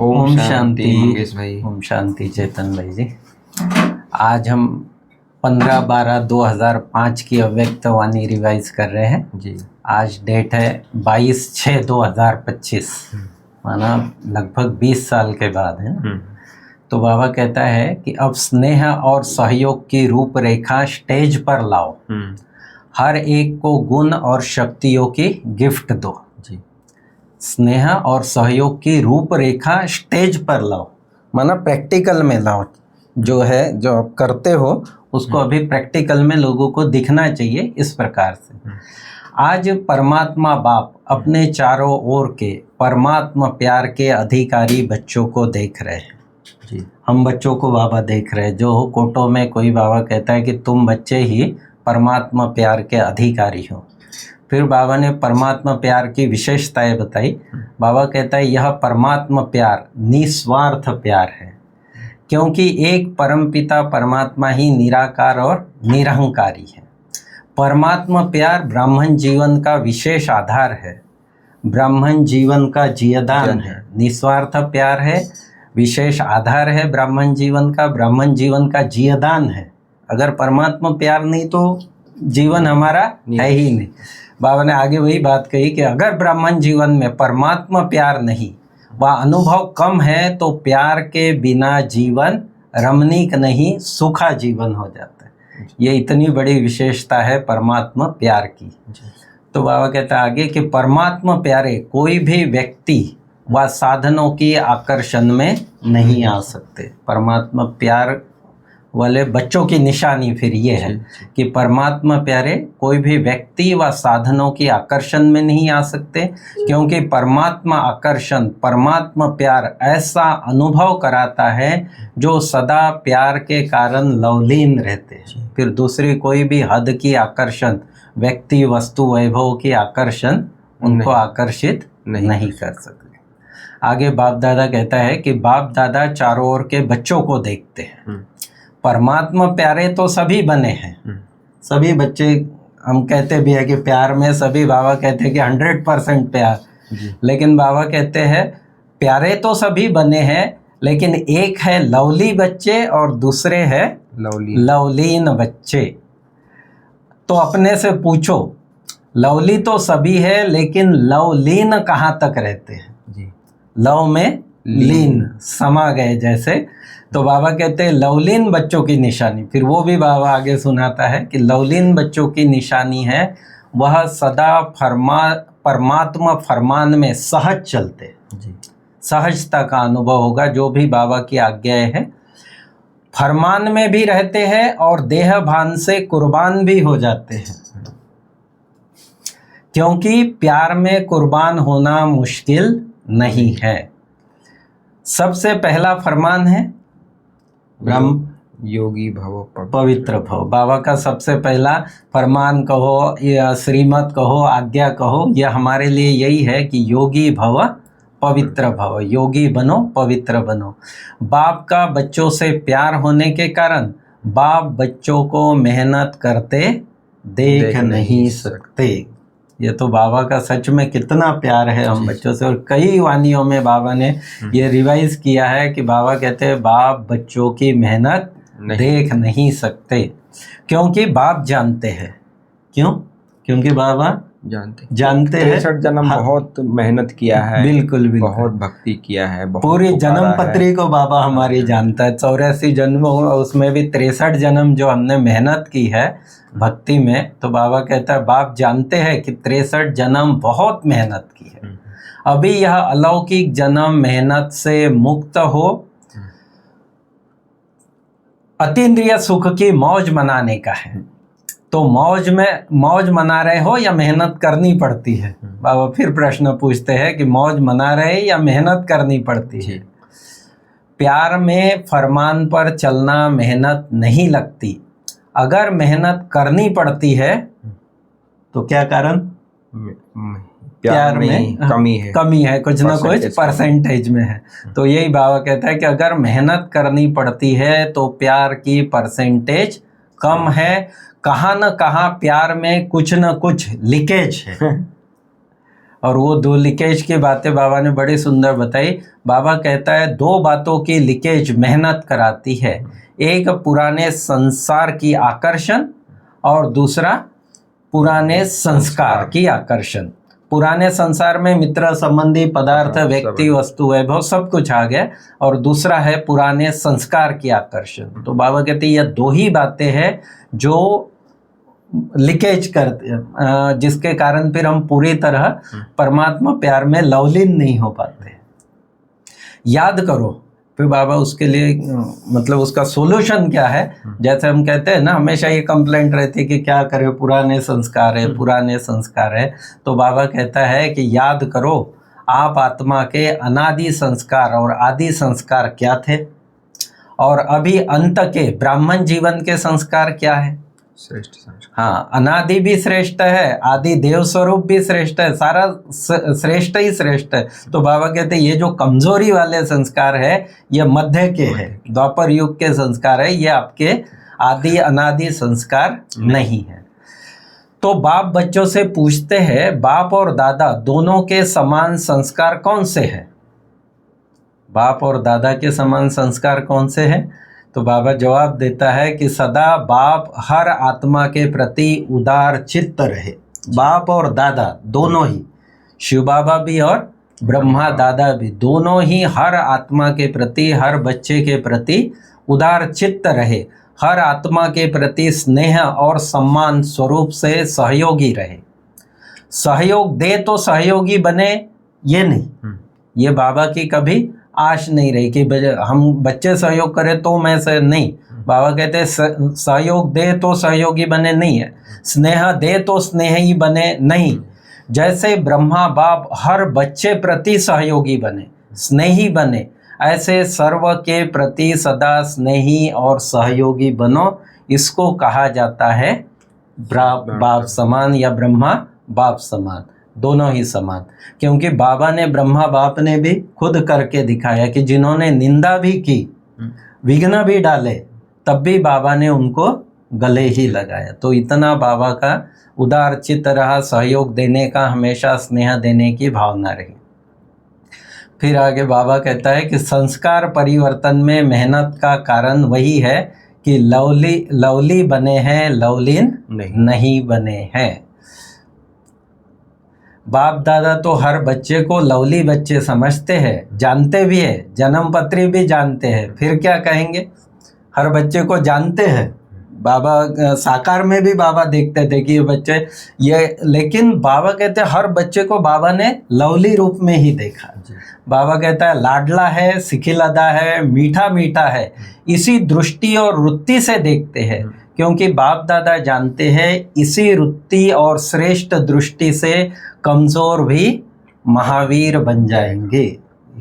ओम शांति मंगेश भाई। ओम शांति चेतन भाई जी। आज हम 15/12/2005 की अव्यक्तवाणी रिवाइज कर रहे हैं जी। आज डेट है 22/6/2025, माना लगभग 20 साल के बाद है ना। तो बाबा कहता है कि अब स्नेह और सहयोग की रूपरेखा स्टेज पर लाओ, हर एक को गुण और शक्तियों की गिफ्ट दो। जी। स्नेह और सहयोग की रूपरेखा स्टेज पर लाओ, माना प्रैक्टिकल में लाओ। जो है जो आप करते हो उसको अभी प्रैक्टिकल में लोगों को दिखना चाहिए। इस प्रकार से आज परमात्मा बाप अपने चारों ओर के परमात्मा प्यार के अधिकारी बच्चों को देख रहे हैं। जी। हम बच्चों को बाबा देख रहे हैं। जो कोटो में कोई बाबा कहता है कि तुम बच्चे ही परमात्मा प्यार के अधिकारी हो। फिर बाबा ने परमात्मा प्यार की विशेषताएं बताई। बाबा कहता है यह परमात्मा प्यार निस्वार्थ प्यार है, क्योंकि एक परमपिता परमात्मा ही निराकार और निरहंकारी है। परमात्मा प्यार ब्राह्मण जीवन का विशेष आधार है, ब्राह्मण जीवन का जियदान है। निस्वार्थ प्यार है, विशेष आधार है ब्राह्मण जीवन का, ब्राह्मण जीवन का जियदान है। अगर परमात्मा प्यार नहीं तो जीवन हमारा है ही नहीं। बाबा ने आगे वही बात कही कि अगर ब्राह्मण जीवन में परमात्मा प्यार नहीं, वह अनुभव कम है, तो प्यार के बिना जीवन रमणीक नहीं, सूखा जीवन हो जाता है। ये इतनी बड़ी विशेषता है परमात्मा प्यार की। तो बाबा कहता है आगे कि परमात्मा प्यारे कोई भी व्यक्ति व साधनों की आकर्षण में नहीं आ सकते। परमात्मा प्यार वाले बच्चों की निशानी फिर ये है कि परमात्मा प्यारे कोई भी व्यक्ति व साधनों की आकर्षण में नहीं आ सकते, क्योंकि परमात्मा आकर्षण परमात्मा प्यार ऐसा अनुभव कराता है जो सदा प्यार के कारण लवलीन रहते हैं। फिर दूसरी कोई भी हद की आकर्षण, व्यक्ति वस्तु वैभव की आकर्षण उनको आकर्षित नहीं कर सकते। आगे बाप दादा कहता है कि बाप दादा चारों ओर के बच्चों को देखते हैं। परमात्मा प्यारे तो सभी बने हैं, सभी बच्चे। हम कहते भी है कि प्यार में सभी, बाबा कहते हैं कि 100% प्यार। लेकिन बाबा कहते हैं प्यारे तो सभी बने हैं, लेकिन एक है लवली बच्चे और दूसरे है लवलीन बच्चे। तो अपने से पूछो, लवली तो सभी है, लेकिन लवलीन कहाँ तक रहते हैं? लव में लीन समा गए जैसे। तो बाबा कहते हैं लवलीन बच्चों की निशानी, फिर वो भी बाबा आगे सुनाता है कि लवलीन बच्चों की निशानी है वह सदा परमात्मा फरमान में सहज चलते। सहजता का अनुभव होगा। जो भी बाबा की आज्ञाएं हैं फरमान में भी रहते हैं और देह भान से कुर्बान भी हो जाते हैं, क्योंकि प्यार में कुर्बान होना मुश्किल नहीं है। सबसे पहला फरमान है ब्रह्म योगी भव पवित्र भव। बाबा का सबसे पहला फरमान कहो या श्रीमत कहो, आज्ञा कहो, यह हमारे लिए यही है कि योगी भव पवित्र भव। योगी बनो, पवित्र बनो। बाप का बच्चों से प्यार होने के कारण बाप बच्चों को मेहनत करते देख नहीं सकते। ये तो बाबा का सच में कितना प्यार है हम बच्चों से। और कई वानियों में बाबा ने ये रिवाइज किया है कि बाबा कहते हैं बाप बच्चों की मेहनत देख नहीं सकते, क्योंकि बाप जानते हैं। क्यों? क्योंकि बाबा जानते हैं 63 जन्म बहुत मेहनत किया है। बिल्कुल बिल्कुल, बहुत भक्ति किया है, पूरी जन्म पत्री को बाबा हमारी जानता है। 84 जन्म, उसमें भी 63 जन्म जो हमने मेहनत की है भक्ति में। तो बाबा कहता है बाप जानते हैं कि 63 जन्म बहुत मेहनत की है। अभी यह अलौकिक जन्म मेहनत से मुक्त हो, अतीन्द्रिय सुख की मौज मनाने का है। तो मौज मना रहे हो या मेहनत करनी पड़ती है? बाबा फिर प्रश्न पूछते हैं कि मौज मना रहे या मेहनत करनी पड़ती है? प्यार में फरमान पर चलना मेहनत नहीं लगती। अगर मेहनत करनी पड़ती है तो क्या कारण? प्यार में कमी है, कुछ ना कुछ परसेंटेज में है। तो यही बाबा कहता है कि अगर मेहनत करनी पड़ती है तो प्यार की परसेंटेज कम है। कहाँ न कहाँ प्यार में कुछ न कुछ लीकेज है। और वो 2 लीकेज की बातें बाबा ने बड़ी सुंदर बताई। बाबा कहता है 2 बातों की लीकेज मेहनत कराती है, एक पुराने संसार की आकर्षण और दूसरा पुराने संस्कार की आकर्षण। पुराने संसार में मित्र, संबंधी, पदार्थ, व्यक्ति, वस्तु, वैभव सब कुछ आ गया, और दूसरा है पुराने संस्कार की आकर्षण। तो बाबा कहते हैं यह 2 ही बातें हैं जो लीकेज करते हैं, जिसके कारण फिर हम पूरी तरह परमात्मा प्यार में लवलीन नहीं हो पाते। याद करो, फिर बाबा उसके लिए मतलब उसका सोल्यूशन क्या है। जैसे हम कहते हैं ना, हमेशा ये कंप्लेंट रहती है कि क्या करें, पुराने संस्कार है, पुराने संस्कार है। तो बाबा कहता है कि याद करो, आप आत्मा के अनादि संस्कार और आदि संस्कार क्या थे, और अभी अंत के ब्राह्मण जीवन के संस्कार क्या है। श्रेष्ठ संस्कार। हाँ, अनादि भी श्रेष्ठ है, आदि देव स्वरूप भी श्रेष्ठ है, सारा श्रेष्ठ ही श्रेष्ठ है। तो बाबा कहते हैं ये जो कमजोरी वाले संस्कार है ये मध्य के है, द्वापर युग के संस्कार है, ये आपके आदि अनादि संस्कार नहीं है। तो बाप बच्चों से पूछते हैं, बाप और दादा दोनों के समान संस्कार कौन से हैं? बाप और दादा के समान संस्कार कौन से हैं? तो बाबा जवाब देता है कि सदा बाप हर आत्मा के प्रति उदार चित्त रहे। बाप और दादा दोनों ही, शिव बाबा भी और ब्रह्मा दादा भी, दोनों ही हर आत्मा के प्रति, हर बच्चे के प्रति उदार चित्त रहे, हर आत्मा के प्रति स्नेह और सम्मान स्वरूप से सहयोगी रहे। सहयोग दे तो सहयोगी बने, ये नहीं, ये बाबा की कभी आश नहीं रही कि हम बच्चे सहयोग करें तो मैं से नहीं। बाबा कहते हैं सहयोग दे तो सहयोगी बने, नहीं है। स्नेह दे तो स्नेही बने, नहीं। जैसे ब्रह्मा बाप हर बच्चे प्रति सहयोगी बने, स्नेही बने, ऐसे सर्व के प्रति सदा स्नेही और सहयोगी बनो। इसको कहा जाता है बाप समान या ब्रह्मा बाप समान, दोनों ही समान। क्योंकि बाबा ने, ब्रह्मा बाप ने भी खुद करके दिखाया कि जिन्होंने निंदा भी की, विघ्न भी डाले, तब भी बाबा ने उनको गले ही लगाया। तो इतना बाबा का उदार चित्त रहा, सहयोग देने का, हमेशा स्नेह देने की भावना रही। फिर आगे बाबा कहता है कि संस्कार परिवर्तन में मेहनत का कारण वही है कि लवली बने हैं, लवलीन नहीं बने हैं। बाप दादा तो हर बच्चे को लवली बच्चे समझते हैं, जानते भी है, जन्म पत्री भी जानते हैं, फिर क्या कहेंगे, हर बच्चे को जानते हैं। बाबा साकार में भी बाबा देखते थे कि ये बच्चे ये, लेकिन बाबा कहते हैं हर बच्चे को बाबा ने लवली रूप में ही देखा। बाबा कहता है लाडला है, सिखिलदा है, मीठा मीठा है, इसी दृष्टि और वृत्ति से देखते हैं। क्योंकि बाप दादा जानते हैं इसी वृत्ति और श्रेष्ठ दृष्टि से कमजोर भी महावीर बन जाएंगे।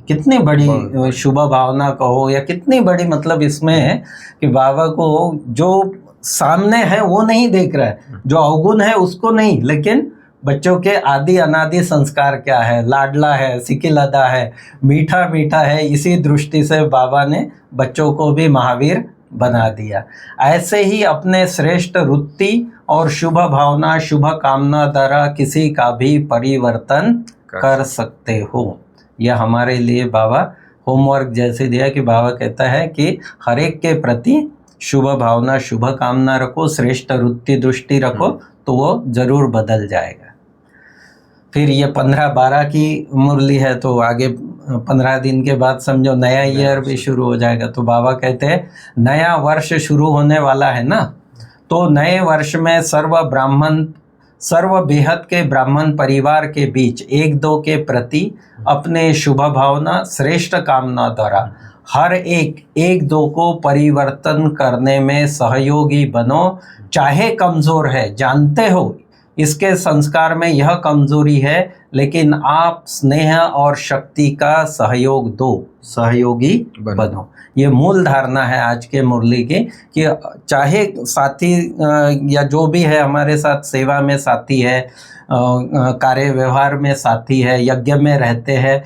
कितनी बड़ी शुभ भावना कहो या कितनी बड़ी मतलब इसमें है कि बाबा को जो सामने है वो नहीं देख रहा है, जो अवगुण है उसको नहीं, लेकिन बच्चों के आदि अनादि संस्कार क्या है, लाडला है, सिकिलदा है, मीठा मीठा है, इसी दृष्टि से बाबा ने बच्चों को भी महावीर बना दिया। ऐसे ही अपने श्रेष्ठ वृत्ति और शुभ भावना, शुभ कामना द्वारा किसी का भी परिवर्तन कर सकते हो। यह हमारे लिए बाबा होमवर्क जैसे दिया कि बाबा कहता है कि हर एक के प्रति शुभ भावना, शुभ कामना रखो, श्रेष्ठ वृत्ति दृष्टि रखो, तो वो जरूर बदल जाएगा। फिर ये 15-12 की मुरली है, तो आगे 15 दिन के बाद समझो नया ईयर भी शुरू हो जाएगा। तो बाबा कहते हैं नया वर्ष शुरू होने वाला है ना, तो नए वर्ष में सर्व बेहद के ब्राह्मण परिवार के बीच एक दो के प्रति अपने शुभ भावना, श्रेष्ठ कामना द्वारा हर एक दो को परिवर्तन करने में सहयोगी बनो। चाहे कमजोर है, जानते हो इसके संस्कार में यह कमजोरी है, लेकिन आप स्नेह और शक्ति का सहयोग दो, सहयोगी बनो। ये मूल धारणा है आज के मुरली की कि चाहे साथी या जो भी है हमारे साथ सेवा में साथी है, कार्य व्यवहार में साथी है, यज्ञ में रहते हैं,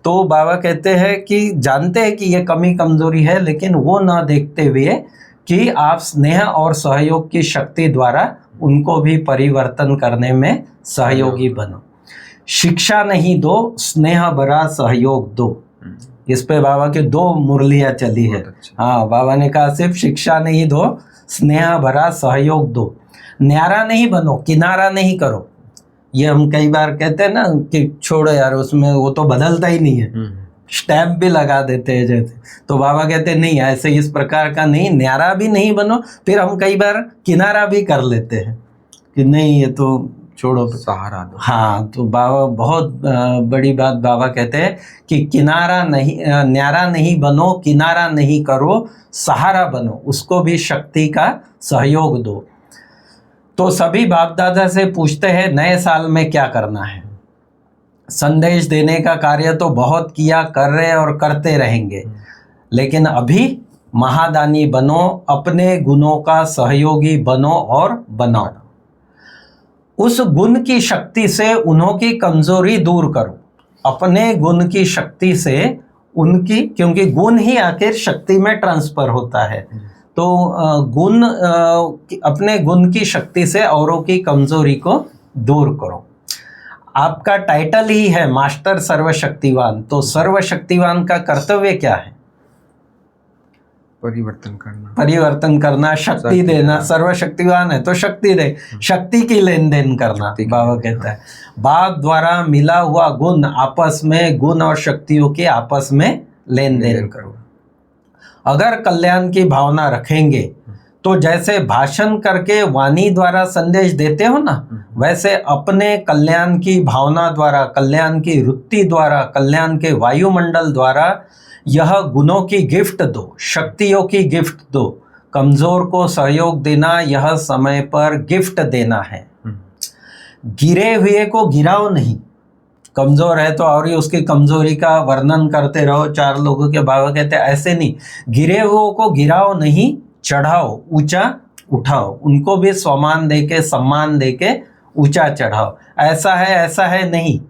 तो बाबा कहते हैं कि जानते हैं कि ये कमी कमजोरी है, लेकिन वो ना देखते हुए कि आप स्नेह और सहयोग की शक्ति द्वारा उनको भी परिवर्तन करने में सहयोगी बनो। शिक्षा नहीं दो, स्नेह भरा सहयोग दो। इस पे बाबा की 2 मुरलियाँ चली है। हाँ, बाबा ने कहा सिर्फ शिक्षा नहीं दो, स्नेह भरा सहयोग दो। न्यारा नहीं बनो, किनारा नहीं करो। ये हम कई बार कहते हैं ना कि छोड़ो यार, उसमें वो तो बदलता ही नहीं है, स्टैम्प भी लगा देते हैं जैसे। तो बाबा कहते हैं नहीं, ऐसे इस प्रकार का नहीं, न्यारा भी नहीं बनो। फिर हम कई बार किनारा भी कर लेते हैं कि नहीं ये तो छोड़ो, सहारा दो। हाँ, तो बाबा बहुत बड़ी बात बाबा कहते हैं कि किनारा नहीं, न्यारा नहीं बनो, किनारा नहीं करो, सहारा बनो, उसको भी शक्ति का सहयोग दो। तो सभी बाप दादा से पूछते हैं नए साल में क्या करना है। संदेश देने का कार्य तो बहुत किया, कर रहे और करते रहेंगे, लेकिन अभी महादानी बनो, अपने गुणों का सहयोगी बनो और बनाओ। उस गुण की शक्ति से उन्हों की कमजोरी दूर करो। अपने गुण की शक्ति से उनकी, क्योंकि गुण ही आखिर शक्ति में ट्रांसफर होता है, तो गुण, अपने गुण की शक्ति से औरों की कमजोरी को दूर करो। आपका टाइटल ही है मास्टर सर्वशक्तिवान, तो सर्वशक्तिवान का कर्तव्य क्या है? परिवर्तन करना, शक्ति देना। सर्वशक्तिवान है तो शक्ति दे, शक्ति की लेन देन करना। बाबा कहता है बाप द्वारा मिला हुआ गुण आपस में, गुण और शक्तियों के आपस में लेन देन करो। अगर कल्याण की भावना रखेंगे तो जैसे भाषण करके वाणी द्वारा संदेश देते हो ना, वैसे अपने कल्याण की भावना द्वारा, कल्याण की वृत्ति द्वारा, कल्याण के वायुमंडल द्वारा यह गुणों की गिफ्ट दो, शक्तियों की गिफ्ट दो। कमजोर को सहयोग देना, यह समय पर गिफ्ट देना है। गिरे हुए को गिराओ नहीं। कमजोर है तो और ही उसकी कमजोरी का वर्णन करते रहो 4 लोगों के। बाबा कहते हैं ऐसे नहीं, गिरे हुए को गिराओ नहीं, चढ़ाओ, ऊंचा उठाओ, उनको भी सम्मान देके, सम्मान देके ऊंचा चढ़ाओ। ऐसा है नहीं,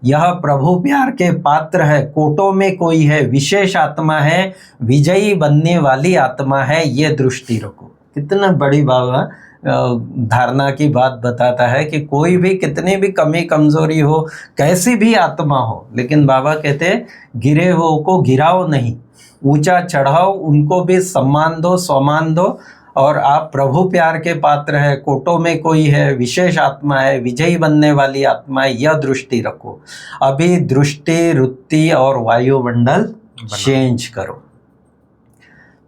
यह प्रभु प्यार के पात्र है, कोटों में कोई है, विशेष आत्मा है, विजयी बनने वाली आत्मा है, ये दृष्टि रखो। कितना बड़ी बाबा धारणा की बात बताता है कि कोई भी कितनी भी कमी कमजोरी हो, कैसी भी आत्मा हो, लेकिन बाबा कहते हैं गिरे हुओं को गिराओ नहीं, ऊंचा चढ़ाओ, उनको भी सम्मान दो, सम्मान दो। और आप प्रभु प्यार के पात्र है, कोटों में कोई है, विशेष आत्मा है, विजयी बनने वाली आत्मा है, यह दृष्टि रखो। अभी दृष्टि, वृत्ति और वायुमंडल चेंज करो।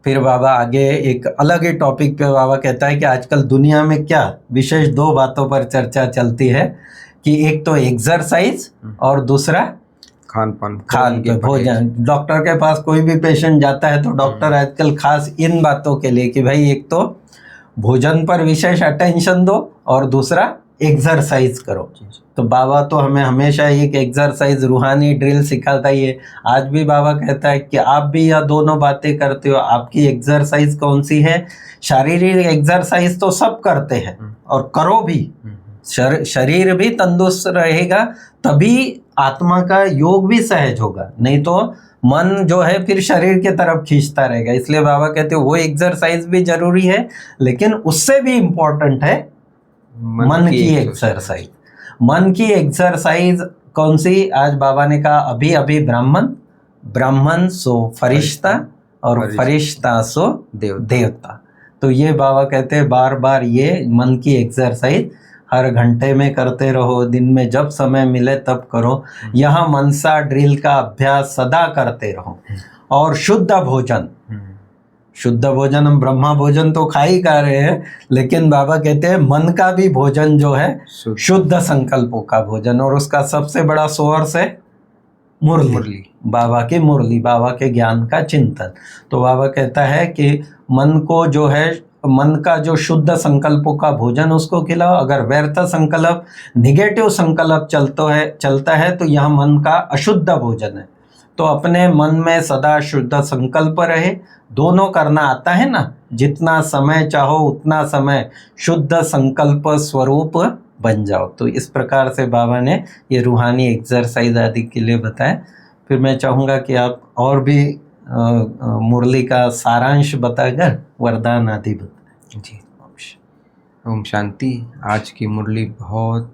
फिर बाबा आगे एक अलग ही टॉपिक पे बाबा कहता है कि आजकल दुनिया में क्या विशेष 2 बातों पर चर्चा चलती है कि एक तो एक्सरसाइज और दूसरा खान के भोजन। डॉक्टर के पास कोई भी पेशेंट जाता है तो डॉक्टर आजकल खास इन बातों के लिए कि भाई एक तो भोजन पर विशेष अटेंशन दो और दूसरा एक्सरसाइज करो। तो बाबा तो हमें हमेशा एक एक्सरसाइज रूहानी ड्रिल सिखाता ही है। आज भी बाबा कहता है कि आप भी यह दोनों बातें करते हो, आपकी एक्सरसाइज कौन सी है? शारीरिक एक्सरसाइज तो सब करते हैं और करो भी, शरीर भी तंदुरुस्त रहेगा, तभी आत्मा का योग भी सहज होगा, नहीं तो मन जो है फिर शरीर की तरफ खींचता रहेगा। इसलिए बाबा कहते हैं वो एक्सरसाइज भी जरूरी है, लेकिन उससे भी इम्पोर्टेंट है मन की एक्सरसाइज। मन की एक्सरसाइज कौन सी? आज बाबा ने कहा अभी अभी ब्राह्मण सो फरिश्ता और फरिश्ता सो देवता। तो ये बाबा कहते हैं बार बार ये मन की एक्सरसाइज हर घंटे में करते रहो, दिन में जब समय मिले तब करो। यह मनसा ड्रिल का अभ्यास सदा करते रहो। और शुद्ध भोजन, हम ब्रह्मा भोजन तो खा ही रहे हैं, लेकिन बाबा कहते हैं मन का भी भोजन जो है शुद्ध संकल्पों का भोजन। और उसका सबसे बड़ा सोर्स है मुरली, बाबा की मुरली, बाबा के ज्ञान का चिंतन। तो बाबा कहता है कि मन को जो है, मन का जो शुद्ध संकल्पों का भोजन उसको खिलाओ। अगर व्यर्थ संकल्प, निगेटिव संकल्प चलता है तो यह मन का अशुद्ध भोजन है। तो अपने मन में सदा शुद्ध संकल्प रहे। दोनों करना आता है ना, जितना समय चाहो उतना समय शुद्ध संकल्प स्वरूप बन जाओ। तो इस प्रकार से बाबा ने ये रूहानी एक्सरसाइज आदि के लिए बताया। फिर मैं चाहूँगा कि आप और भी मुरली का सारांश बताकर वरदान आदि बताएं। जी, ओम शांति। आज की मुरली बहुत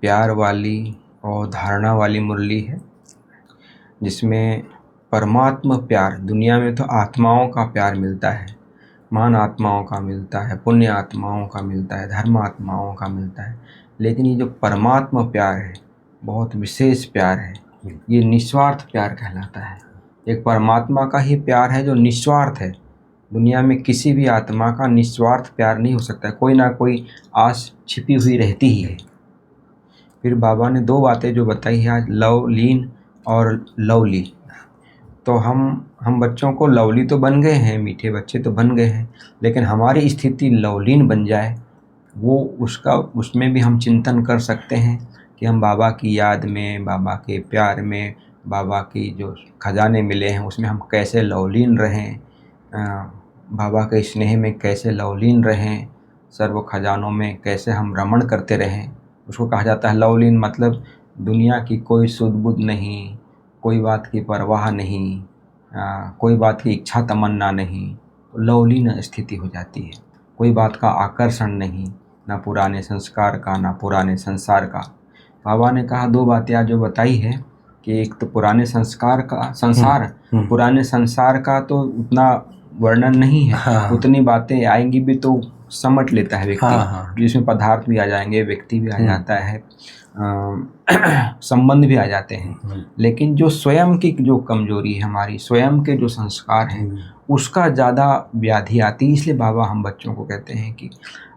प्यार वाली और धारणा वाली मुरली है, जिसमें परमात्मा प्यार, दुनिया में तो आत्माओं का प्यार मिलता है, महान आत्माओं का मिलता है, पुण्य आत्माओं का मिलता है, धर्म आत्माओं का मिलता है, लेकिन ये जो परमात्मा प्यार है बहुत विशेष प्यार है। ये निस्वार्थ प्यार कहलाता है। एक परमात्मा का ही प्यार है जो निस्वार्थ है। दुनिया में किसी भी आत्मा का निस्वार्थ प्यार नहीं हो सकता है, कोई ना कोई आस छिपी हुई रहती ही है। फिर बाबा ने दो बातें जो बताई है आज, लवलीन और लवली। तो हम बच्चों को लवली तो बन गए हैं, मीठे बच्चे तो बन गए हैं, लेकिन हमारी स्थिति लवलीन बन जाए, वो उसमें भी हम चिंतन कर सकते हैं कि हम बाबा की याद में, बाबा के प्यार में, बाबा की जो खजाने मिले हैं उसमें हम कैसे लवलीन रहें, बाबा के स्नेह में कैसे लवलीन रहें, सर्व खजानों में कैसे हम रमण करते रहें। उसको कहा जाता है लवलीन, मतलब दुनिया की कोई सुध बुध नहीं, कोई बात की परवाह नहीं, कोई बात की इच्छा तमन्ना नहीं, तो लवलीन स्थिति हो जाती है। कोई बात का आकर्षण नहीं, ना पुराने संस्कार का, ना पुराने संसार का। बाबा ने कहा दो बातें आज जो बताई है कि एक तो पुराने संस्कार का पुराने संसार का तो उतना वर्णन नहीं है। हाँ। उतनी बातें आएंगी भी तो समझ लेता है व्यक्ति। हाँ। जिसमें पदार्थ भी आ जाएंगे, व्यक्ति भी आ जाता है, संबंध भी आ जाते हैं। लेकिन जो स्वयं की जो कमजोरी है, हमारी स्वयं के जो संस्कार हैं, उसका ज़्यादा व्याधि आती है। इसलिए बाबा हम बच्चों को कहते हैं कि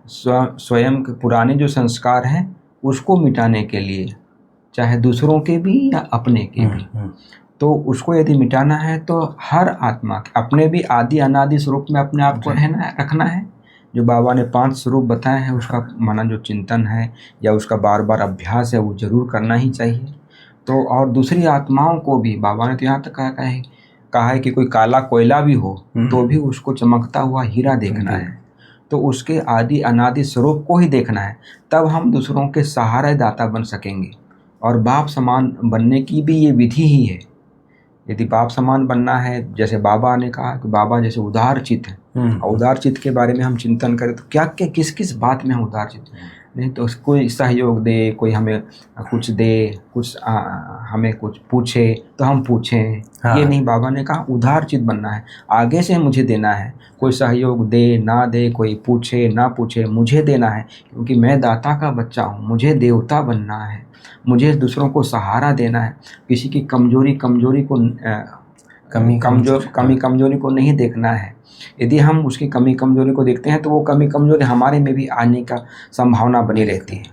स्वयं के पुराने जो संस्कार हैं उसको मिटाने के लिए, चाहे दूसरों के भी या अपने के भी, तो उसको यदि मिटाना है तो हर आत्मा के अपने भी आदि अनादि स्वरूप में अपने आप को रखना है। जो बाबा ने 5 स्वरूप बताए हैं उसका माना जो चिंतन है या उसका बार बार अभ्यास है वो जरूर करना ही चाहिए। तो और दूसरी आत्माओं को भी बाबा ने तो यहाँ तक कहा है कि कोई काला कोयला भी हो तो भी उसको चमकता हुआ हीरा देखना है। तो उसके आदि अनादि स्वरूप को ही देखना है, तब हम दूसरों के सहारा दाता बन सकेंगे। और बाप समान बनने की भी ये विधि ही है। यदि बाप समान बनना है, जैसे बाबा ने कहा कि बाबा जैसे उदार चित्त है, उदार चित्त के बारे में हम चिंतन करें तो क्या क्या किस किस बात में हम उदार चित्त नहीं, तो कोई सहयोग दे, कोई हमें कुछ दे, कुछ हमें कुछ पूछे तो हम पूछें। हाँ। ये नहीं, बाबा ने कहा उदार चित्त बनना है, आगे से मुझे देना है। कोई सहयोग दे ना दे, कोई पूछे ना पूछे, मुझे देना है, क्योंकि मैं दाता का बच्चा हूँ, मुझे देवता बनना है, मुझे दूसरों को सहारा देना है। किसी की कमजोरी को कमजोरी को नहीं देखना है। यदि हम उसकी कमी कमजोरी को देखते हैं तो वो कमी कमजोरी हमारे में भी आने का संभावना बनी रहती है।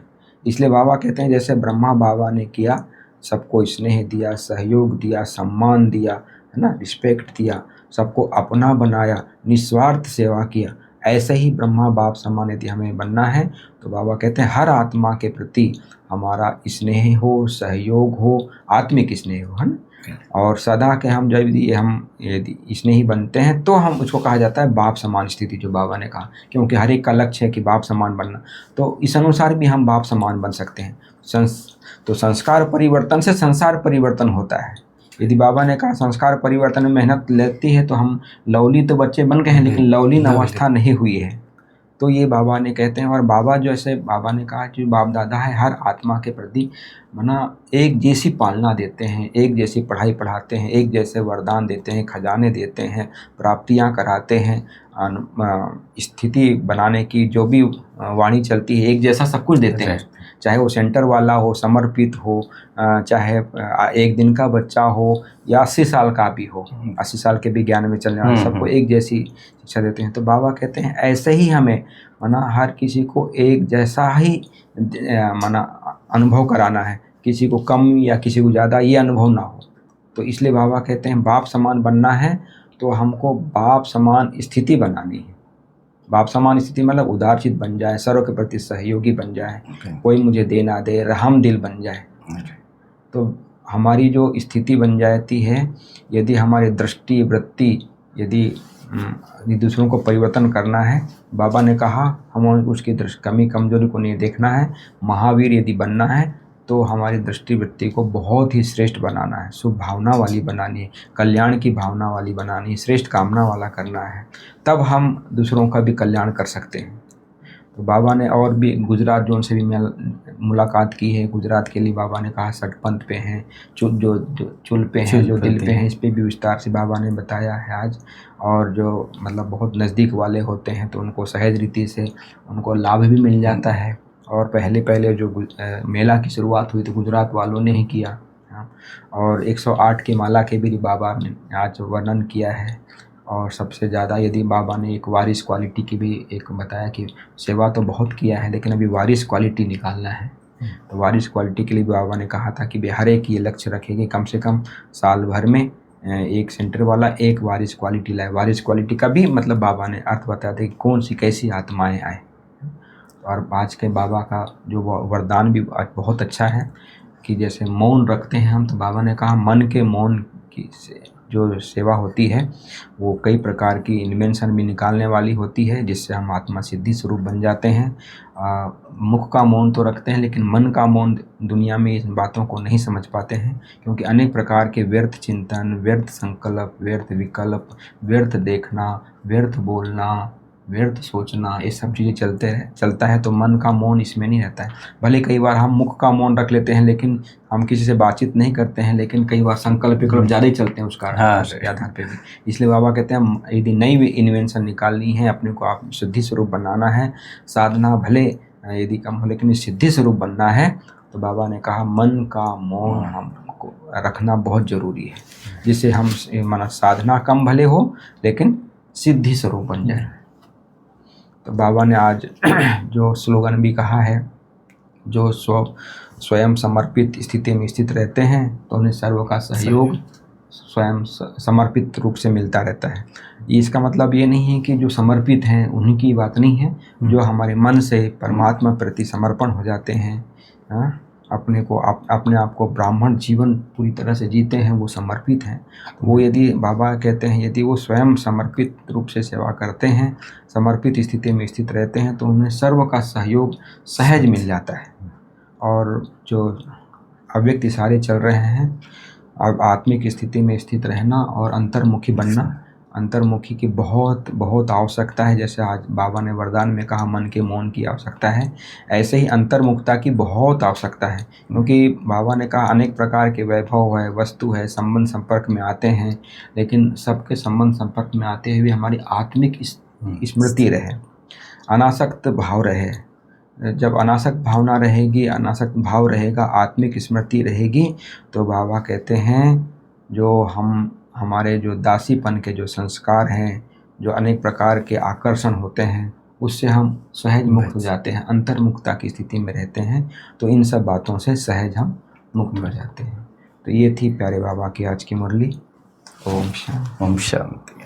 इसलिए बाबा कहते हैं जैसे ब्रह्मा बाबा ने किया, सबको स्नेह दिया, सहयोग दिया, सम्मान दिया, है ना, रिस्पेक्ट दिया, सबको अपना बनाया, निस्वार्थ सेवा किया, ऐसे ही ब्रह्मा बाप समान यदि हमें बनना है तो बाबा कहते हैं हर आत्मा के प्रति हमारा स्नेह हो, सहयोग हो, आत्मिक स्नेह हो, है ना। और सदा के हम जब यदि स्नेही बनते हैं तो हम उसको कहा जाता है बाप समान स्थिति, जो बाबा ने कहा, क्योंकि हर एक का लक्ष्य है कि बाप समान बनना। तो इस अनुसार भी हम बाप समान बन सकते हैं। तो संस्कार परिवर्तन से संसार परिवर्तन होता है। यदि बाबा ने कहा संस्कार परिवर्तन में मेहनत लगती है तो हम लवली तो बच्चे बन गए हैं, लेकिन लवलीन अवस्था नहीं हुई है। तो ये बाबा ने कहते हैं। और बाबा जो ऐसे बाबा ने कहा कि बाप दादा है हर आत्मा के प्रति मना एक जैसी पालना देते हैं, एक जैसी पढ़ाई पढ़ाते हैं, एक जैसे वरदान देते हैं, खजाने देते हैं, प्राप्तियां कराते हैं, स्थिति बनाने की जो भी वाणी चलती है एक जैसा सब कुछ देते हैं। चाहे वो सेंटर वाला हो, समर्पित हो, चाहे एक दिन का बच्चा हो या 80 साल का भी हो, 80 साल के भी ज्ञान में चलने वाले, सबको एक जैसी शिक्षा देते हैं। तो बाबा कहते हैं ऐसे ही हमें माना हर किसी को एक जैसा ही माना अनुभव कराना है, किसी को कम या किसी को ज़्यादा ये अनुभव ना हो। तो इसलिए बाबा कहते हैं बाप समान बनना है तो हमको बाप समान स्थिति बनानी है। बाप समान स्थिति मतलब उदारचित बन जाए, सर्व के प्रति सहयोगी बन जाए, कोई मुझे दे ना दे, रहम दिल बन जाए। तो हमारी जो स्थिति बन जाती है, यदि हमारी दृष्टि वृत्ति यदि दूसरों को परिवर्तन करना है, बाबा ने कहा हमें उसकी कमी कमजोरी को नहीं देखना है। महावीर यदि बनना है तो हमारी दृष्टि वृत्ति को बहुत ही श्रेष्ठ बनाना है, शुभ भावना वाली बनानी है, कल्याण की भावना वाली बनानी है, श्रेष्ठ कामना वाला करना है, तब हम दूसरों का भी कल्याण कर सकते हैं। तो बाबा ने और भी गुजरात जोन से भी मुलाकात की है। गुजरात के लिए बाबा ने कहा सटपंथ पे हैं, चुल पे हैं, जो दिल पे हैं, इस पे भी विस्तार से बाबा ने बताया है आज। और जो मतलब बहुत नज़दीक वाले होते हैं तो उनको सहज रीति से उनको लाभ भी मिल जाता है। और पहले जो मेला की शुरुआत हुई तो गुजरात वालों ने ही किया। और 108 के माला के भी बाबा ने आज वर्णन किया है। और सबसे ज़्यादा यदि बाबा ने एक वारिस क्वालिटी की भी एक बताया कि सेवा तो बहुत किया है लेकिन अभी वारिस क्वालिटी निकालना है। तो वारिस क्वालिटी के लिए बाबा ने कहा था कि हर एक ये लक्ष्य रखेंगे कम से कम साल भर में एक सेंटर वाला एक वारिस क्वालिटी लाए। वारिस क्वालिटी का भी मतलब बाबा ने अर्थ बताया था कि कौन सी कैसी आत्माएं आए। और आज के बाबा का जो वरदान भी आज बहुत अच्छा है कि जैसे मौन रखते हैं हम, तो बाबा ने कहा मन के मौन की जो सेवा होती है वो कई प्रकार की इन्वेंशन भी निकालने वाली होती है, जिससे हम आत्मा सिद्धि स्वरूप बन जाते हैं। मुख का मौन तो रखते हैं लेकिन मन का मौन दुनिया में इन बातों को नहीं समझ पाते हैं, क्योंकि अनेक प्रकार के व्यर्थ चिंतन, व्यर्थ संकल्प, व्यर्थ विकल्प, व्यर्थ देखना, व्यर्थ बोलना, व्यर्थ सोचना, ये सब चीज़ें चलता है। तो मन का मौन इसमें नहीं रहता है। भले कई बार हम मुख का मौन रख लेते हैं लेकिन हम किसी से बातचीत नहीं करते हैं, लेकिन कई बार संकल्प विकल्प ज़्यादा ही चलते हैं उसका आधार पे भी। इसलिए बाबा कहते हैं यदि नई इन्वेंशन निकालनी है, अपने को आप सिद्धि स्वरूप बनाना है, साधना भले यदि कम हो लेकिन सिद्धि स्वरूप बनना है, तो बाबा ने कहा मन का मौन हमको रखना बहुत ज़रूरी है, जिससे हम माना साधना कम भले हो लेकिन सिद्धि स्वरूप बन जाए। तो बाबा ने आज जो स्लोगन भी कहा है, जो स्वयं समर्पित स्थिति में स्थित रहते हैं तो उन्हें सर्व का सहयोग स्वयं समर्पित रूप से मिलता रहता है। इसका मतलब ये नहीं है कि जो समर्पित हैं उन्हीं की बात नहीं है, जो हमारे मन से परमात्मा प्रति समर्पण हो जाते हैं, अपने आप को ब्राह्मण जीवन पूरी तरह से जीते हैं, वो समर्पित हैं। वो यदि बाबा कहते हैं यदि वो स्वयं समर्पित रूप से सेवा करते हैं, समर्पित स्थिति में स्थित रहते हैं, तो उन्हें सर्व का सहयोग सहज मिल जाता है। और जो अव्यक्त इशारे चल रहे हैं, अब आत्मिक स्थिति में स्थित रहना और अंतर्मुखी बनना, अंतर्मुखी की बहुत बहुत आवश्यकता है। जैसे आज बाबा ने वरदान में कहा मन के मौन की आवश्यकता है, ऐसे ही अंतर्मुखता की बहुत आवश्यकता है। क्योंकि बाबा ने कहा अनेक प्रकार के वैभव है, वस्तु है, संबंध संपर्क में आते हैं, लेकिन सबके संबंध संपर्क में आते हुए हमारी आत्मिक स्मृति रहे, अनासक्त भाव रहे। जब अनासक्त भावना रहेगी, अनासक्त भाव रहेगा, आत्मिक स्मृति रहेगी, तो बाबा कहते हैं जो हमारे जो दासीपन के जो संस्कार हैं, जो अनेक प्रकार के आकर्षण होते हैं, उससे हम सहज मुक्त हो जाते हैं, अंतर्मुक्ता की स्थिति में रहते हैं। तो इन सब बातों से सहज हम मुक्त हो जाते हैं। तो ये थी प्यारे बाबा की आज की मुरली। ओम शांति। ओम शांति।